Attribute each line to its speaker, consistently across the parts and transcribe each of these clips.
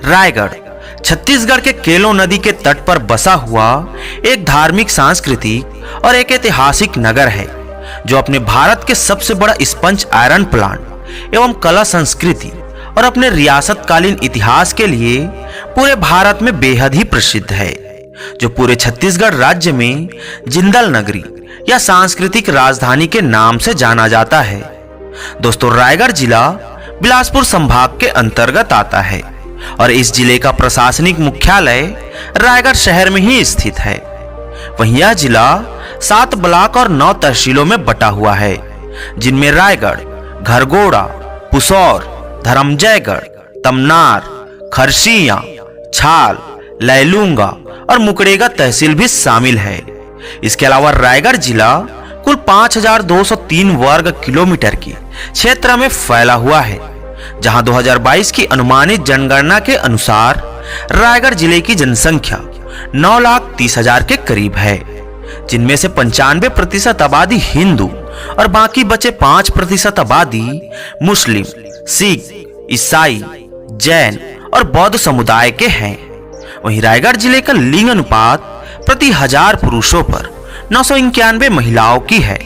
Speaker 1: रायगढ़ छत्तीसगढ़ के केलो नदी के तट पर बसा हुआ एक धार्मिक, सांस्कृतिक और एक ऐतिहासिक नगर है जो अपने भारत के सबसे बड़ा स्पंज आयरन प्लांट एवं कला संस्कृति और अपने रियासतकालीन इतिहास के लिए पूरे भारत में बेहद ही प्रसिद्ध है, जो पूरे छत्तीसगढ़ राज्य में जिंदल नगरी या सांस्कृतिक राजधानी के नाम से जाना जाता है। दोस्तों, रायगढ़ जिला बिलासपुर संभाग के अंतर्गत आता है और इस जिले का प्रशासनिक मुख्यालय रायगढ़ शहर में ही स्थित है। वहीं यह जिला 7 ब्लॉक और 9 तहसीलों में बटा हुआ है, जिनमें रायगढ़, घरगोड़ा, पुसौर, धरमजयगढ़, तमनार, खरसिया, छाल, लैलूंगा और मुकड़ेगा तहसील भी शामिल है। इसके अलावा रायगढ़ जिला कुल 5203 वर्ग किलोमीटर की क्षेत्र में फैला हुआ है, जहां 2022 की अनुमानित जनगणना के अनुसार रायगढ़ जिले की जनसंख्या 9,30,000 के करीब है, जिनमें से 95% आबादी हिंदू और बाकी बचे 5% आबादी मुस्लिम, सिख, ईसाई, जैन और बौद्ध समुदाय के हैं। वहीं रायगढ़ जिले का लिंग अनुपात प्रति 1000 पुरुषों पर 991 महिलाओं की है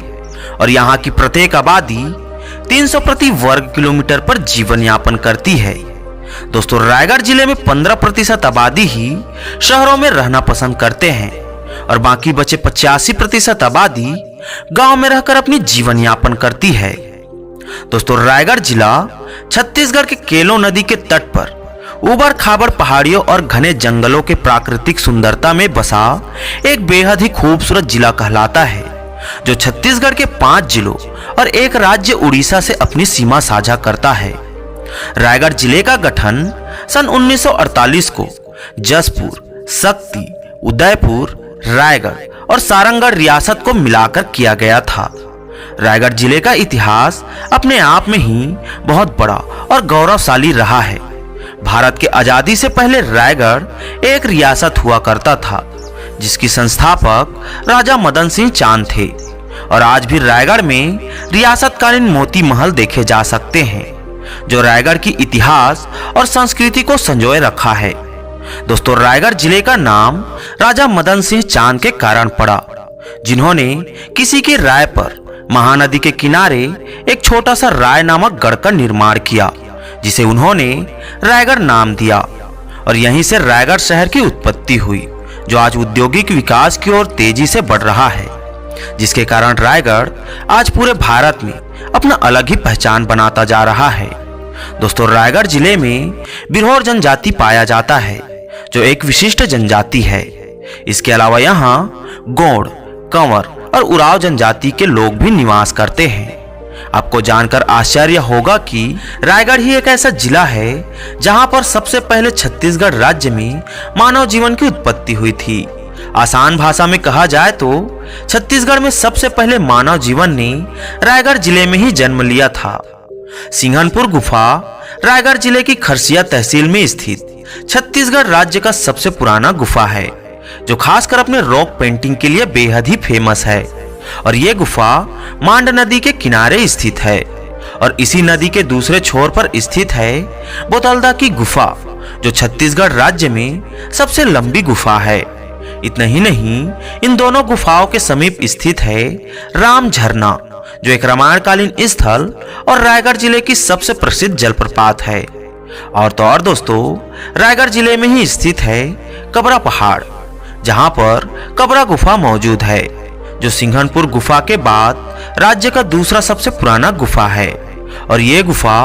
Speaker 1: और यहाँ की प्रत्येक आबादी 300 प्रति वर्ग किलोमीटर पर जीवन यापन करती है। दोस्तों, रायगढ़ जिले में 15% आबादी ही शहरों में रहना पसंद करते हैं और बाकी बचे 85% आबादी गांव में रहकर अपनी जीवन यापन करती है। दोस्तों, रायगढ़ जिला छत्तीसगढ़ के केलो नदी के तट पर उबड़ खाबड़ पहाड़ियों और घने जंगलों के प्राकृतिक सुंदरता में बसा एक बेहद ही खूबसूरत जिला कहलाता है, जो छत्तीसगढ़ के 5 जिलों और एक राज्य उड़ीसा से अपनी सीमा साझा करता है। रायगढ़ जिले का गठन सन 1948 को जसपुर, शक्ति, उदयपुर, रायगढ़ और सारंगढ़ रियासत को मिलाकर किया गया था। रायगढ़ जिले का इतिहास अपने आप में ही बहुत बड़ा और गौरवशाली रहा है। भारत के आजादी से पहले रायगढ़ एक रियासत हुआ करता था, जिसकी संस्थापक राजा मदन सिंह चांद थे और आज भी रायगढ़ में रियासतकालीन मोती महल देखे जा सकते हैं, जो रायगढ़ की इतिहास और संस्कृति को संजोए रखा है। दोस्तों, रायगढ़ जिले का नाम राजा मदन सिंह चांद के कारण पड़ा, जिन्होंने किसी की राय पर महानदी के किनारे एक छोटा सा राय नामक गढ़ का निर्माण किया, जिसे उन्होंने रायगढ़ नाम दिया और यहीं से रायगढ़ शहर की उत्पत्ति हुई, जो आज औद्योगिक विकास की ओर तेजी से बढ़ रहा है, जिसके कारण रायगढ़ आज पूरे भारत में अपना अलग ही पहचान बनाता जा रहा है। दोस्तों, रायगढ़ जिले में बिरहोर जनजाति पाया जाता है, जो एक विशिष्ट जनजाति है। इसके अलावा यहाँ गोंड, कंवर और उराव जनजाति के लोग भी निवास करते हैं। आपको जानकर आश्चर्य होगा कि रायगढ़ ही एक ऐसा जिला है जहां पर सबसे पहले छत्तीसगढ़ राज्य में मानव जीवन की उत्पत्ति हुई थी। आसान भाषा में कहा जाए तो छत्तीसगढ़ में सबसे पहले मानव जीवन ने रायगढ़ जिले में ही जन्म लिया था। सिंघनपुर गुफा रायगढ़ जिले की खरसिया तहसील में स्थित छत्तीसगढ़ राज्य का सबसे पुराना गुफा है, जो खासकर अपने रॉक पेंटिंग के लिए बेहद ही फेमस है और ये गुफा मांड नदी के किनारे स्थित है और इसी नदी के दूसरे छोर पर स्थित है बोतलदा की गुफा, जो छत्तीसगढ़ राज्य में सबसे लंबी गुफा है। इतना ही नहीं, इन दोनों गुफाओं के समीप स्थित है राम झरना, जो एक रामायणकालीन स्थल और रायगढ़ जिले की सबसे प्रसिद्ध जलप्रपात है। और तो और दोस्तों, रायगढ़ जिले में ही स्थित है कबरा पहाड़, जहां पर कबरा गुफा मौजूद है, जो सिंघनपुर गुफा के बाद राज्य का दूसरा सबसे पुराना गुफा है और ये गुफा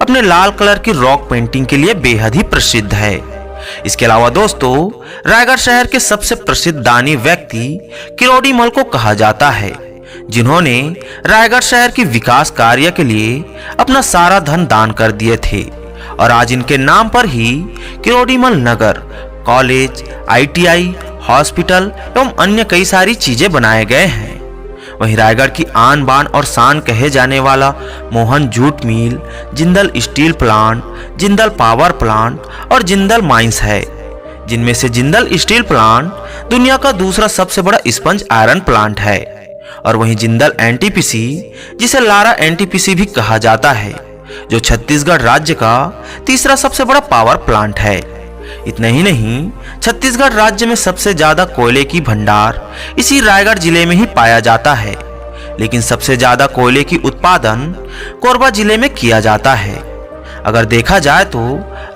Speaker 1: अपने लाल कलर की रॉक पेंटिंग के लिए बेहद ही प्रसिद्ध है। इसके अलावा दोस्तों, रायगढ़ शहर के सबसे प्रसिद्ध दानी व्यक्ति किरोड़ी मल को कहा जाता है, जिन्होंने रायगढ़ शहर की विकास कार्य के लिए अपना सारा धन दान कर दिए थे और आज इनके नाम पर ही किरोड़ी मल नगर, कॉलेज, ITI, हॉस्पिटल एवं अन्य कई सारी चीजें बनाए गए हैं। वहीं रायगढ़ की आन बान और शान कहे जाने वाला Mohan jute mill, Jindal steel plant, Jindal power plant और जिंदल माइंस है, जिनमें से जिंदल स्टील प्लांट दुनिया का दूसरा सबसे बड़ा स्पंज आयरन प्लांट है और वहीं जिंदल NTPC, जिसे लारा NTPC भी कहा जाता है, जो छत्तीसगढ़ राज्य का तीसरा सबसे बड़ा पावर प्लांट है। इतना ही नहीं, छत्तीसगढ़ राज्य में सबसे ज्यादा कोयले की भंडार इसी रायगढ़ जिले में ही पाया जाता है। लेकिन सबसे ज्यादा कोयले की उत्पादन कोरबा जिले में किया जाता है। अगर देखा जाए तो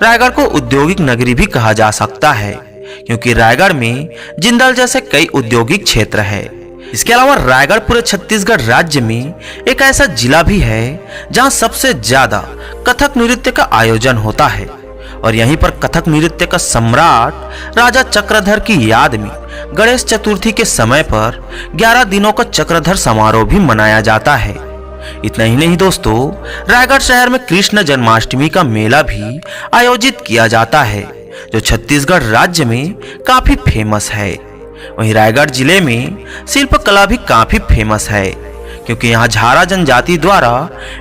Speaker 1: रायगढ़ को औद्योगिक नगरी भी कहा जा सकता है, क्योंकि रायगढ़ में जिंदल जैसे कई औद्योगिक क्षेत्र है। इसके अलावा रायगढ़ पूरे छत्तीसगढ़ राज्य में एक ऐसा जिला भी है जहां सबसे ज्यादा कथक नृत्य का आयोजन होता है। और यहीं पर कथक नृत्य का सम्राट राजा चक्रधर की याद में गणेश चतुर्थी के समय पर 11 दिनों का चक्रधर समारोह भी मनाया जाता है। इतना ही नहीं दोस्तों, रायगढ़ शहर में कृष्ण जन्माष्टमी का मेला भी आयोजित किया जाता है, जो छत्तीसगढ़ राज्य में काफी फेमस है। वहीं रायगढ़ जिले में शिल्प कला भी काफी फेमस है, क्योंकि यहाँ झारा जनजाति द्वारा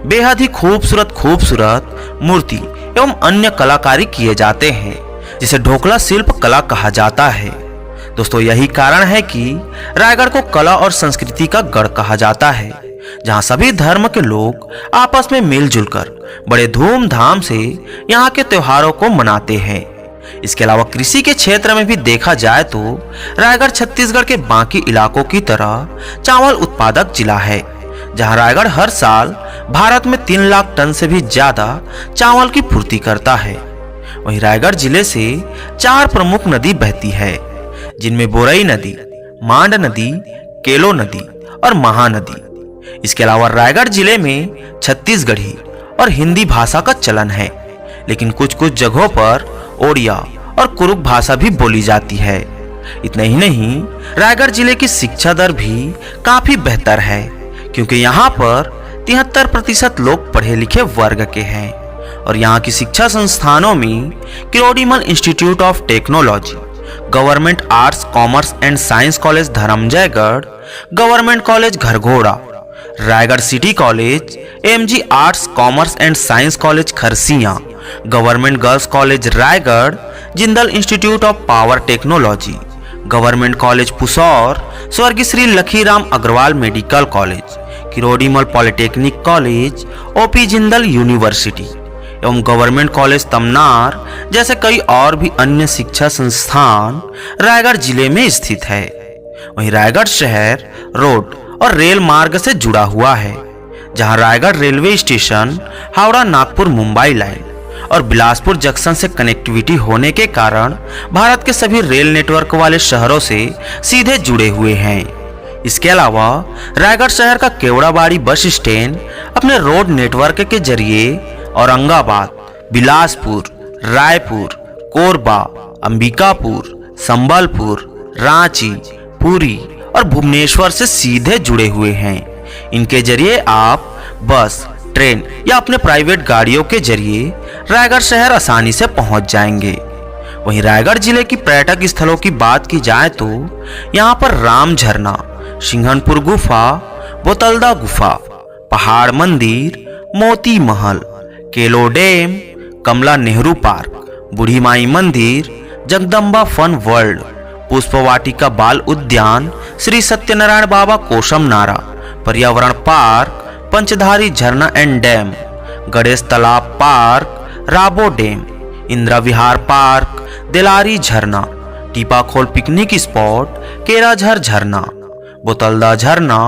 Speaker 1: बेहद ही खूबसूरत मूर्ति एवं अन्य कलाकारी किए जाते हैं, जिसे ढोकला शिल्प कला कहा जाता है। दोस्तों, यही कारण है कि रायगढ़ को कला और संस्कृति का गढ़ कहा जाता है, जहां सभी धर्म के लोग आपस में मिलजुल कर बड़े धूमधाम से यहाँ के त्योहारों को मनाते हैं। इसके अलावा कृषि के क्षेत्र में भी देखा जाए तो रायगढ़ छत्तीसगढ़ के बाकी इलाकों की तरह चावल उत्पादक जिला है, जहां रायगढ़ हर साल भारत में 3 लाख टन से भी ज्यादा चावल की पूर्ति करता है। वहीं रायगढ़ जिले से 4 प्रमुख नदी बहती है, जिनमें बोरई नदी, मांड नदी, केलो नदी और महानदी। इसके अलावा रायगढ़ जिले में छत्तीसगढ़ी और हिंदी भाषा का चलन है, लेकिन कुछ जगहों पर ओडिया और कुरुक भाषा भी बोली जाती है। इतना ही नहीं, रायगढ़ जिले की शिक्षा दर भी काफी बेहतर है, क्योंकि यहाँ पर 73% लोग पढ़े लिखे वर्ग के हैं। और यहाँ की शिक्षा संस्थानों में Kirorimal institute of technology, government arts commerce and science college Dharamjaigarh, government college Gharghoda, Raigarh city college, MG arts commerce and science college Kharsia, government girls college Raigarh, Jindal institute of power technology, government college Pusaur, स्वर्गीय Shri Lakhiram Agrawal medical college, Kirorimal polytechnic college, OP Jindal university एवं government college Tamnar जैसे कई और भी अन्य शिक्षा संस्थान रायगढ़ जिले में स्थित है। वहीं रायगढ़ शहर रोड और रेल मार्ग से जुड़ा हुआ है, जहां Raigarh railway station Howrah Nagpur Mumbai line और बिलासपुर जंक्शन से कनेक्टिविटी होने के कारण भारत के सभी रेल नेटवर्क वाले शहरों से सीधे जुड़े हुए हैं। इसके अलावा रायगढ़ शहर का केवड़ाबाड़ी बस स्टैंड अपने रोड नेटवर्क के जरिए औरंगाबाद, बिलासपुर, रायपुर, कोरबा, अंबिकापुर, संबलपुर, रांची, पुरी और भुवनेश्वर से सीधे जुड़े हुए हैं। इनके जरिए आप बस, ट्रेन या अपने प्राइवेट गाड़ियों के जरिए रायगढ़ शहर आसानी से पहुंच जाएंगे। वहीं रायगढ़ जिले की पर्यटक स्थलों की बात की जाए तो यहाँ पर राम झरना, सिंघनपुर गुफा, बोतलदा गुफा, पहाड़ मंदिर, मोती महल, केलो डैम, कमला नेहरू पार्क, बूढ़ी माई मंदिर, जगदम्बा फन वर्ल्ड, पुष्प वाटिका बाल उद्यान, श्री सत्यनारायण बाबा कोशम नारा, पर्यावरण पार्क, पंचधारी झरना एंड डैम, गणेश तालाब पार्क, राबो डैम, इंदिरा विहार पार्क, देलारी झरना, टीपाखोल पिकनिक स्पॉट, केराझर झरना, बोतलदा झरना,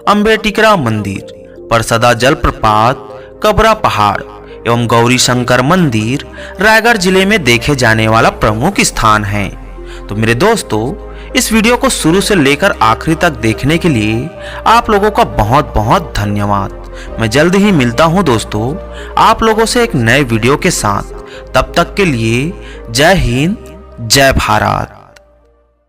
Speaker 1: अंबेटिकरा मंदिर, परसदा जलप्रपात, कबरा पहाड़ एवं गौरी शंकर मंदिर रायगढ़ जिले में देखे जाने वाला प्रमुख स्थान है। तो मेरे दोस्तों, इस वीडियो को शुरू से लेकर आखिरी तक देखने के लिए आप लोगों का बहुत बहुत धन्यवाद। मैं जल्द ही मिलता हूं दोस्तों आप लोगों से एक नए वीडियो के साथ। तब तक के लिए जय हिंद, जय भारत।